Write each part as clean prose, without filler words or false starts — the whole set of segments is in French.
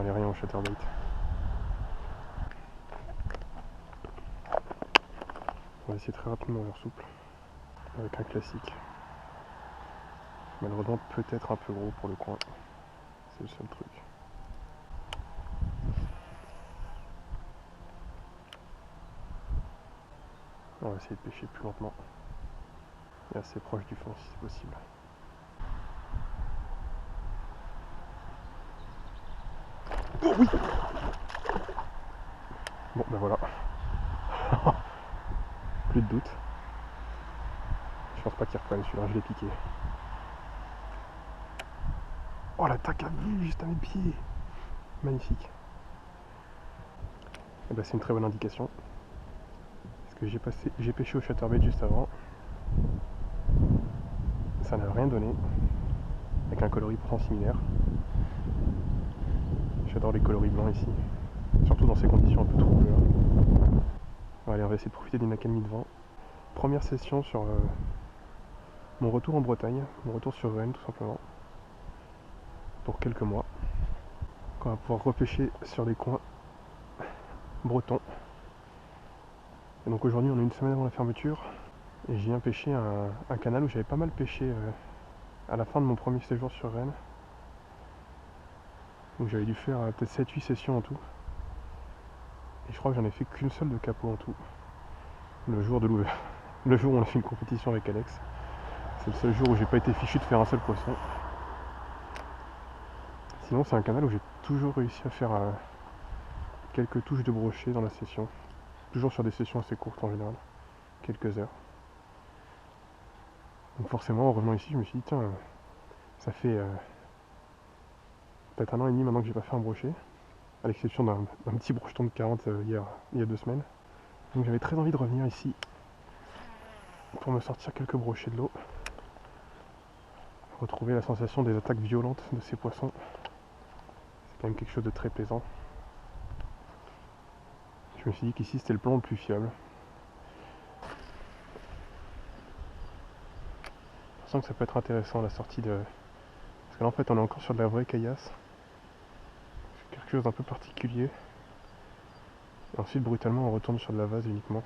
aller rien au chatterbait. On va essayer très rapidement leur souple avec un classique. Malheureusement peut-être un peu gros pour le coin. C'est le seul truc. On va essayer de pêcher plus lentement et assez proche du fond si c'est possible. Oh oui! Bon ben voilà. Plus de doute. Je pense pas qu'il reprenne celui-là, je l'ai piqué. Oh l'attaque à vue juste à mes pieds! Magnifique. Et ben c'est une très bonne indication. Parce que j'ai pêché au chatterbait juste avant. Ça n'a rien donné. Avec un coloris pourtant similaire. J'adore les coloris blancs ici. Surtout dans ces conditions un peu troubles là. Bon, allez, on va essayer de profiter d'une accalmie de vent. Première session sur mon retour en Bretagne, mon retour sur Rennes tout simplement. Pour quelques mois. On va pouvoir repêcher sur des coins bretons. Et donc aujourd'hui on est une semaine avant la fermeture. Et je viens pêcher un canal où j'avais pas mal pêché à la fin de mon premier séjour sur Rennes. Donc j'avais dû faire peut-être 7-8 sessions en tout. Et je crois que j'en ai fait qu'une seule de capot en tout. Le jour où on a fait une compétition avec Alex. C'est le seul jour où j'ai pas été fichu de faire un seul poisson. Sinon c'est un canal où j'ai toujours réussi à faire quelques touches de brochet dans la session. Toujours sur des sessions assez courtes en général. Quelques heures. Donc forcément en revenant ici je me suis dit tiens, ça fait peut-être 1 an et demi maintenant que j'ai pas fait un brochet. À l'exception d'un petit brocheton de 40 il y a 2 semaines. Donc j'avais très envie de revenir ici pour me sortir quelques brochets de l'eau. Retrouver la sensation des attaques violentes de ces poissons. C'est quand même quelque chose de très plaisant. Je me suis dit qu'ici c'était le plan le plus fiable. Je sens que ça peut être intéressant la sortie de... Parce que là en fait on est encore sur de la vraie caillasse. C'est quelque chose d'un peu particulier. Et ensuite brutalement on retourne sur de la vase uniquement.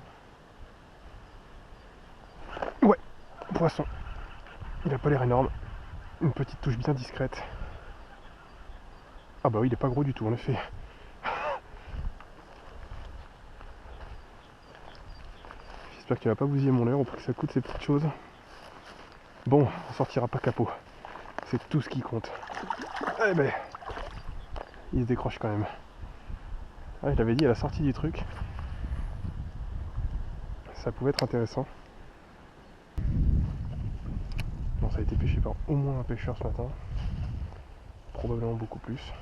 Ouais, poisson. Il a pas l'air énorme. Une petite touche bien discrète. Ah bah oui, il est pas gros du tout en effet. J'espère qu'il va pas bousiller mon leurre au prix que ça coûte ces petites choses. Bon, on sortira pas capot. C'est tout ce qui compte. Eh ben, il se décroche quand même. Ah, je l'avais dit à la sortie du truc. Ça pouvait être intéressant. Bon, ça a été pêché par au moins un pêcheur ce matin. Probablement beaucoup plus.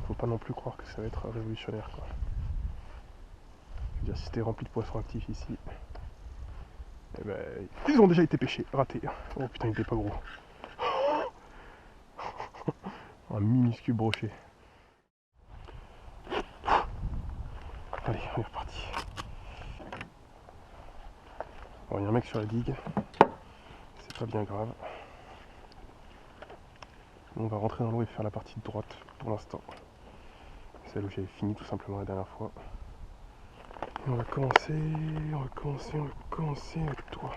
Faut pas non plus croire que ça va être révolutionnaire quoi. Je veux dire, si c'était rempli de poissons actifs ici, eh ben, ils ont déjà été pêchés, ratés. Oh putain, il était pas gros. Un minuscule brochet. Allez, on est reparti. Bon, il y a un mec sur la digue. C'est pas bien grave. On va rentrer dans l'eau et faire la partie de droite pour l'instant. Celle où j'avais fini tout simplement la dernière fois. Et on va commencer avec toi.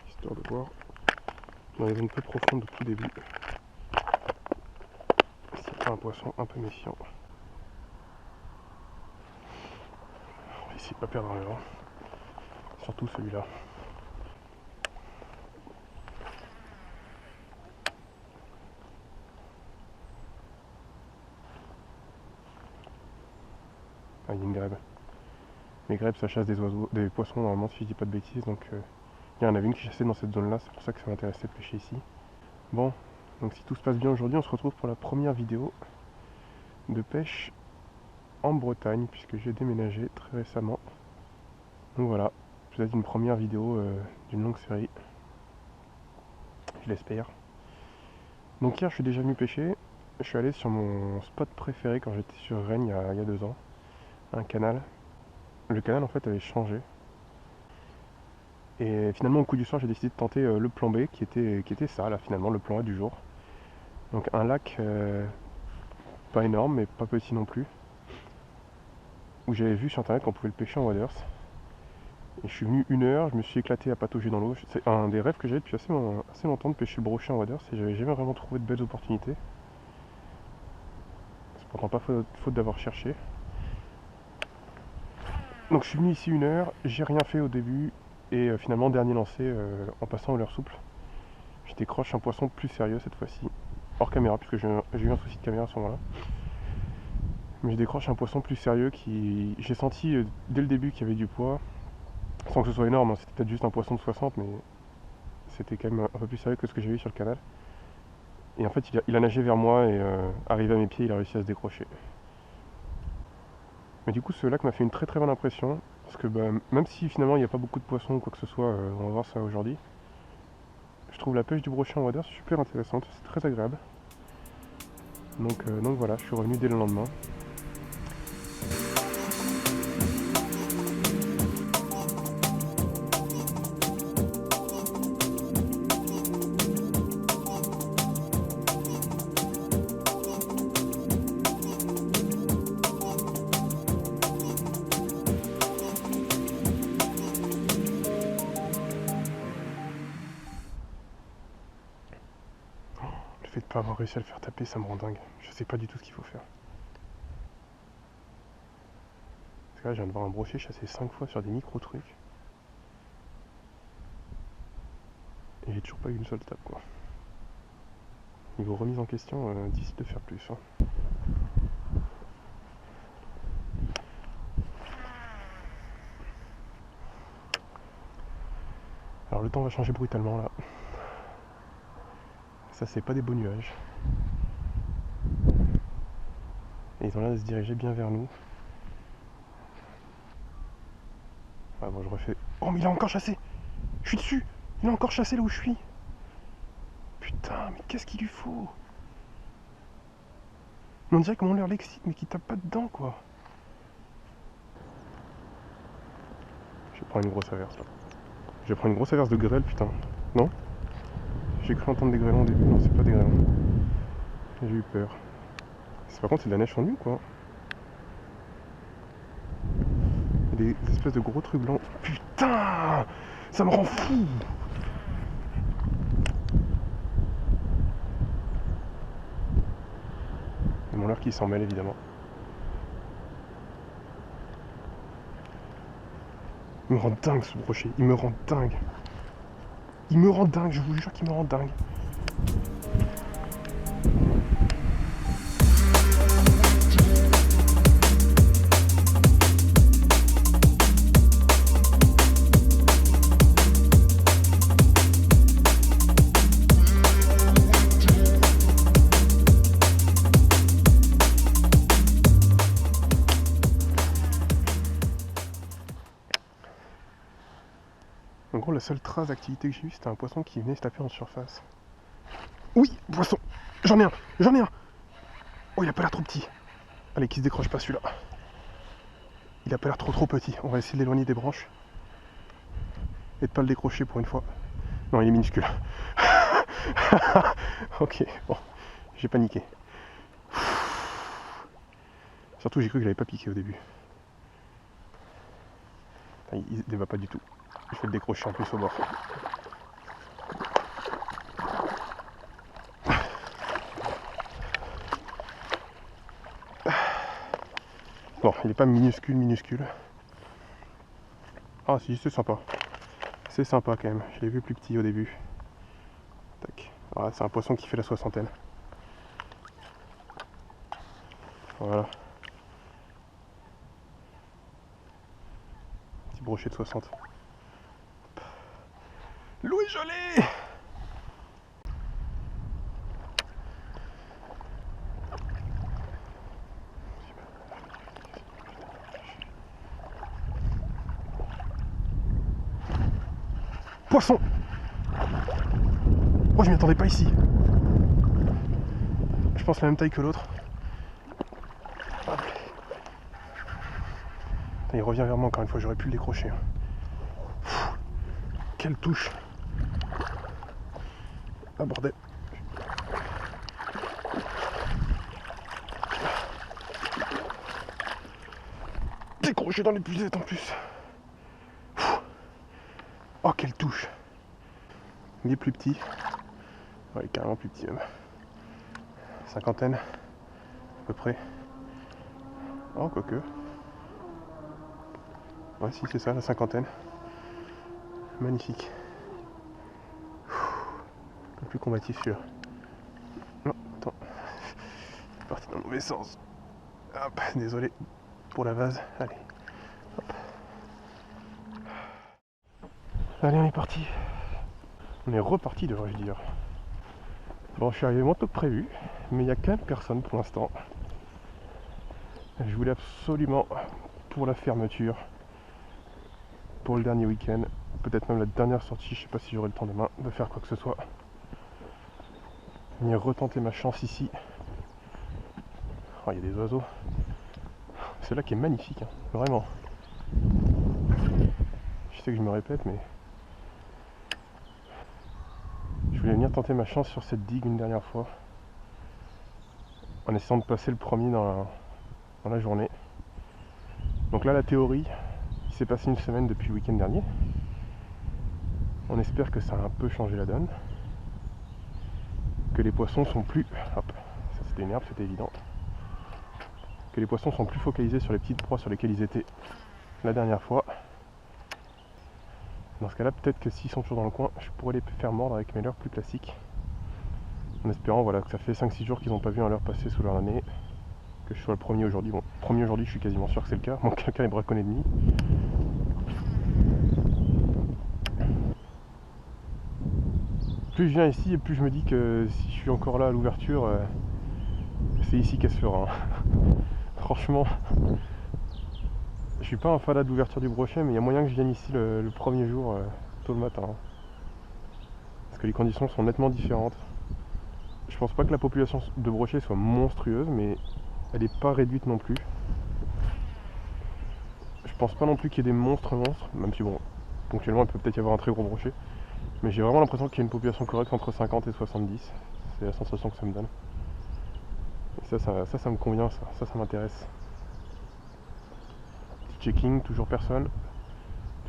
Histoire de voir dans les zones peu profondes de tout début. S'il n'y a pas un poisson un peu méfiant. On va essayer de pas perdre un leurre. Surtout celui-là. Ah, il y a une grèbe. Les grèbes ça chasse des oiseaux, des poissons normalement si je dis pas de bêtises, donc il y en avait une qui chassait dans cette zone là, c'est pour ça que ça m'intéressait de pêcher ici. Bon, donc si tout se passe bien aujourd'hui, on se retrouve pour la première vidéo de pêche en Bretagne, puisque j'ai déménagé très récemment. Donc voilà, peut-être une première vidéo d'une longue série, je l'espère. Donc hier je suis déjà venu pêcher, je suis allé sur mon spot préféré quand j'étais sur Rennes il y a 2 ans, un canal. Le canal en fait avait changé. Et finalement au coup du soir j'ai décidé de tenter le plan B qui était ça là finalement, le plan A du jour. Donc un lac pas énorme mais pas petit non plus, où j'avais vu sur internet qu'on pouvait le pêcher en waders. Et je suis venu 1 heure, je me suis éclaté à patauger dans l'eau. C'est un des rêves que j'avais depuis assez longtemps de pêcher le brochet en waders et j'avais jamais vraiment trouvé de belles opportunités. C'est pourtant pas faute d'avoir cherché. Donc je suis venu ici 1 heure, j'ai rien fait au début et finalement dernier lancé en passant au leurre souple. Je décroche un poisson plus sérieux cette fois-ci, hors caméra puisque j'ai eu un souci de caméra à ce moment-là. Mais je décroche un poisson plus sérieux qui... J'ai senti dès le début qu'il y avait du poids, sans que ce soit énorme, hein. C'était peut-être juste un poisson de 60 mais c'était quand même un peu plus sérieux que ce que j'ai vu sur le canal. Et en fait il a nagé vers moi et arrivé à mes pieds il a réussi à se décrocher. Mais du coup ce lac m'a fait une très bonne impression, parce que même si finalement il n'y a pas beaucoup de poissons ou quoi que ce soit, on va voir ça aujourd'hui, je trouve la pêche du brochet en waders super intéressante, c'est très agréable. Donc voilà, je suis revenu dès le lendemain. Le fait de pas avoir réussi à le faire taper, ça me rend dingue. Je sais pas du tout ce qu'il faut faire. Parce que là, je viens de voir un brochet chasser 5 fois sur des micro-trucs. Et j'ai toujours pas eu une seule tape, quoi. Niveau remise en question, difficile de faire plus. Hein. Alors le temps va changer brutalement là. Ça c'est pas des beaux nuages. Et ils ont l'air de se diriger bien vers nous. Ah bon je refais... Oh mais il a encore chassé. Je suis dessus. Il a encore chassé là où je suis. Putain mais qu'est-ce qu'il lui faut? On dirait que mon leurre l'excite mais qu'il tape pas dedans quoi. Je vais prendre une grosse averse là. Je vais prendre une grosse averse de grêle putain. Non? J'ai cru entendre des grêlons au début. Non c'est pas des grêlons. J'ai eu peur. Par contre c'est de la neige fondue quoi. Des espèces de gros trucs blancs. Putain, ça me rend fou. Et mon leurre qui s'en mêle évidemment. Il me rend dingue ce brochet, il me rend dingue. Il me rend dingue, je vous jure qu'il me rend dingue. En gros, la seule trace d'activité que j'ai eue, c'était un poisson qui venait se taper en surface. Oui, poisson. J'en ai un. Oh, il a pas l'air trop petit. Allez, qu'il se décroche pas celui-là. Il a pas l'air trop petit. On va essayer de l'éloigner des branches. Et de pas le décrocher pour une fois. Non, il est minuscule. Ok, bon. J'ai paniqué. Surtout, j'ai cru qu'il avait pas piqué au début. Enfin, il ne va pas du tout. Je vais le décrocher en plus au bord. Bon, il n'est pas minuscule. Ah si, c'est sympa. C'est sympa quand même. Je l'ai vu plus petit au début. Tac. Ah, c'est un poisson qui fait la soixantaine. Voilà. Petit brochet de 60. Louis Jolet. Poisson. Oh, je m'y attendais pas ici. Je pense la même taille que l'autre. Il revient vers moi encore une fois, j'aurais pu le décrocher. quelle touche! Ah bordel! Décroché dans les puisettes en plus! Oh quelle touche! Il est plus petit. Ouais, carrément plus petit même. Cinquantaine, à peu près. Oh, quoique. Ouais, si, c'est ça, la cinquantaine. Magnifique. Un peu plus combatif celui-là. Non, attends. C'est parti dans le mauvais sens. Hop, désolé pour la vase. Allez. Hop. Allez, on est parti. On est reparti, devrais-je dire. Bon, je suis arrivé moins tôt que prévu, mais il n'y a qu'une personne pour l'instant. Je voulais absolument, pour la fermeture, pour le dernier week-end, peut-être même la dernière sortie, je sais pas si j'aurai le temps demain de faire quoi que ce soit, venir retenter ma chance ici. Oh, il y a des oiseaux. C'est là qui est magnifique, hein, vraiment. Je sais que je me répète, mais je voulais venir tenter ma chance sur cette digue une dernière fois, en essayant de passer le premier dans la journée. Donc là, la théorie, il s'est passé une semaine depuis le week-end dernier. On espère que ça a un peu changé la donne, que les poissons sont plus... Hop, ça c'était une herbe, c'était évident. Que les poissons sont plus focalisés sur les petites proies sur lesquelles ils étaient la dernière fois. Dans ce cas-là, peut-être que s'ils sont toujours dans le coin, je pourrais les faire mordre avec mes leurres plus classiques. En espérant voilà, que ça fait 5-6 jours qu'ils n'ont pas vu un leurre passer sous leur nez. Que je sois le premier aujourd'hui. Bon, premier aujourd'hui, je suis quasiment sûr que c'est le cas. Manque quelqu'un les braconnés et demi. Plus je viens ici et plus je me dis que si je suis encore là à l'ouverture, c'est ici qu'elle se fera. Franchement, je suis pas un fanat de l'ouverture du brochet, mais il y a moyen que je vienne ici le premier jour, tôt le matin. Parce que les conditions sont nettement différentes. Je pense pas que la population de brochets soit monstrueuse, mais elle n'est pas réduite non plus. Je pense pas non plus qu'il y ait des monstres, même si bon, ponctuellement il peut peut-être y avoir un très gros brochet. Mais j'ai vraiment l'impression qu'il y a une population correcte entre 50 et 70. C'est la sensation que ça me donne. Et ça me convient, ça m'intéresse. Petit checking, toujours personne.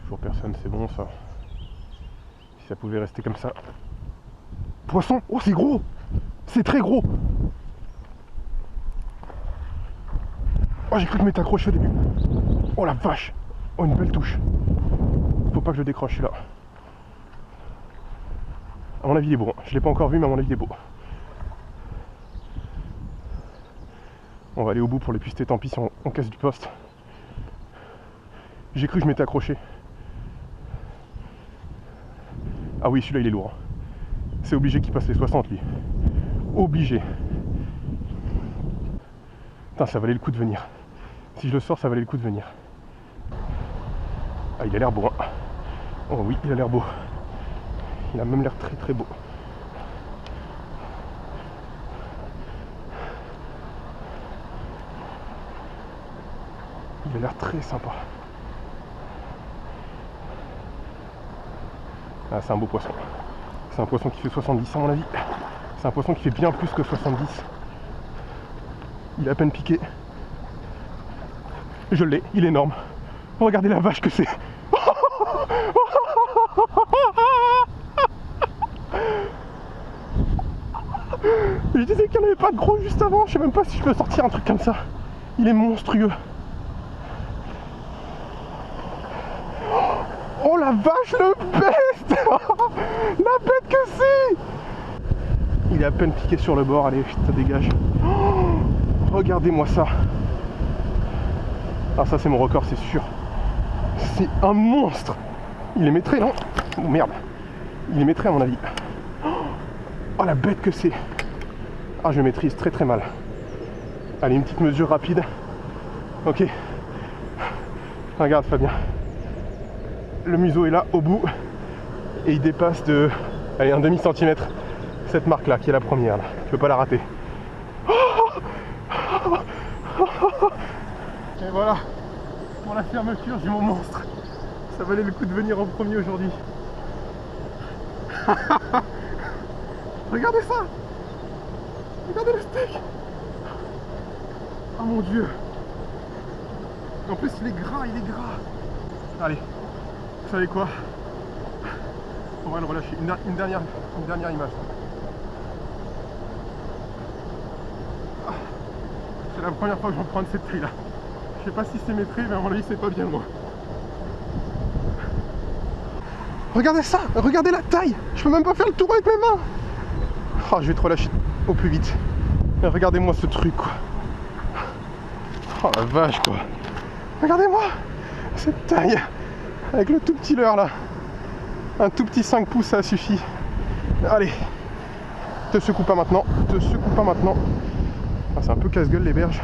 Toujours personne, c'est bon ça. Si ça pouvait rester comme ça. Poisson! Oh, c'est gros! C'est très gros! Oh, j'ai cru que je m'étais accroché au début. Oh la vache! Oh, une belle touche. Faut pas que je le décroche celui-là. À mon avis, il est beau. Je l'ai pas encore vu, mais à mon avis, il est beau. On va aller au bout pour les puceter, tant pis si on casse du poste. J'ai cru que je m'étais accroché. Ah oui, celui-là, il est lourd. C'est obligé qu'il passe les 60, lui. Obligé. Putain, ça valait le coup de venir. Si je le sors, ça valait le coup de venir. Ah, il a l'air beau, hein. Oh oui, il a l'air beau. Il a même l'air très très beau. Il a l'air très sympa. Ah, c'est un beau poisson. C'est un poisson qui fait 70 à mon avis. C'est un poisson qui fait bien plus que 70. Il est à peine piqué. Je l'ai, il est énorme. Regardez la vache que c'est. Je disais qu'il n'y en avait pas de gros juste avant. Je sais même pas si je peux sortir un truc comme ça. Il est monstrueux. Oh la vache, le bête. La bête que c'est. Il est à peine piqué sur le bord. Allez, ça dégage. Oh, regardez-moi ça. Ah, ça c'est mon record, c'est sûr. C'est un monstre. Il est maîtré, non? Oh merde. Il est maîtré à mon avis. Oh la bête que c'est. Ah, je maîtrise très très mal. Allez, une petite mesure rapide. Ok. Regarde Fabien. Le museau est là, au bout. Et il dépasse de... Allez, un demi-centimètre. Cette marque là, qui est la première là. Tu peux pas la rater. Et voilà. Pour la fermeture, j'ai mon monstre. Ça valait le coup de venir en premier aujourd'hui. Regardez ça. Regardez le steak. Oh mon dieu. En plus il est gras, il est gras. Allez, vous savez quoi? On va le relâcher. Une dernière image. C'est la première fois que j'en prends de cette taille là. Je sais pas si c'est maîtrisé, mais à mon avis c'est pas bien loin. Regardez ça, regardez la taille. Je peux même pas faire le tour avec mes mains. Oh, je vais te relâcher au plus vite. Mais regardez-moi ce truc quoi. Oh la vache quoi. Regardez-moi cette taille. Avec le tout petit leurre là. Un tout petit 5 pouces ça suffit. Allez. Te secoue pas maintenant. Te secoue pas maintenant. Ah, c'est un peu casse-gueule les berges.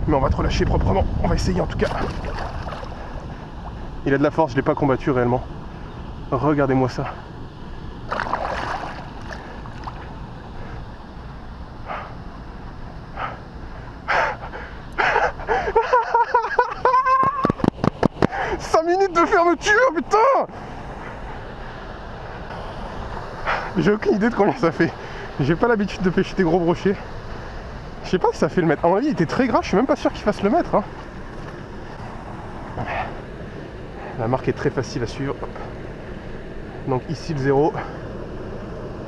Mais on va te relâcher proprement. On va essayer en tout cas. Il a de la force, je l'ai pas combattu réellement. Regardez-moi ça. Minutes de fermeture, putain! J'ai aucune idée de combien ça fait. J'ai pas l'habitude de pêcher des gros brochets. Je sais pas si ça fait le mètre. À mon avis, il était très gras, je suis même pas sûr qu'il fasse le mètre. Hein. La marque est très facile à suivre. Donc ici le 0.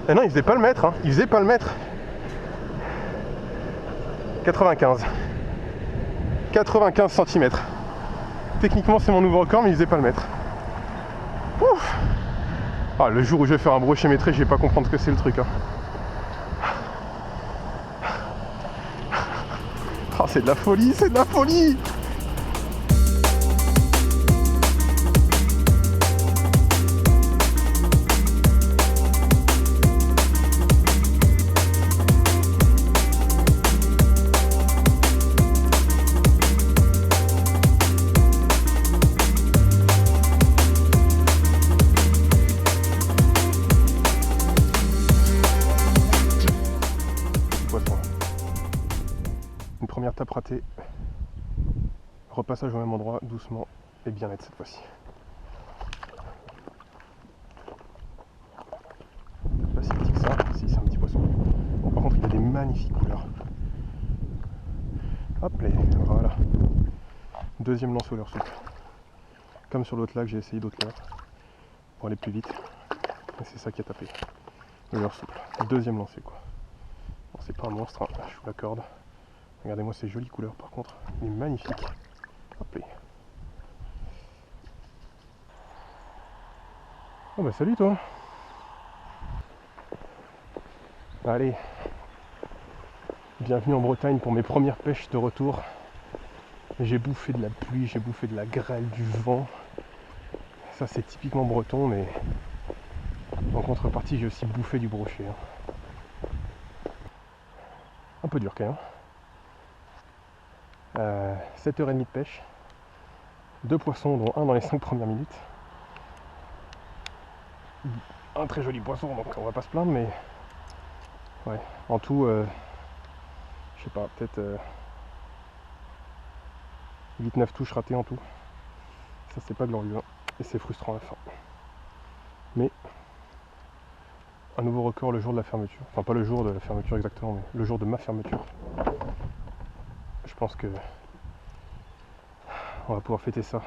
Ah non, il faisait pas le mètre. Hein. Il faisait pas le mètre. 95. 95 cm. Techniquement c'est mon nouveau record, mais il faisait pas le mètre. Ouf. Ah, le jour où je vais faire un brochet métré, je vais pas comprendre ce que c'est le truc. Hein. Oh, c'est de la folie, c'est de la folie. Une première tape ratée. Repassage au même endroit, doucement et bien net cette fois-ci. Pas si petit que ça, si c'est un petit poisson. Bon, par contre il a des magnifiques couleurs. Hop là, voilà. Deuxième lance au leurre souple. Comme sur l'autre lac, j'ai essayé d'autres leurres pour aller plus vite. Et c'est ça qui a tapé. Le leurre souple. Deuxième lancé quoi. Bon, c'est pas un monstre, hein. Je vous l'accorde. Regardez-moi ces jolies couleurs par contre. Il est magnifique. Hop là. Oh bah salut toi. Allez. Bienvenue en Bretagne pour mes premières pêches de retour. J'ai bouffé de la pluie, j'ai bouffé de la grêle, du vent. Ça c'est typiquement breton, mais en contrepartie j'ai aussi bouffé du brochet. Hein. Un peu dur quand même. 7h30 de pêche. 2 poissons, dont un dans les 5 premières minutes. Un très joli poisson, donc on va pas se plaindre, mais ouais, en tout, je sais pas, peut-être 8-9 touches ratées en tout. Ça c'est pas glorieux, hein. Et c'est frustrant à la fin. Mais un nouveau record le jour de la fermeture. Enfin pas le jour de la fermeture exactement, mais le jour de ma fermeture. Je pense que on va pouvoir fêter ça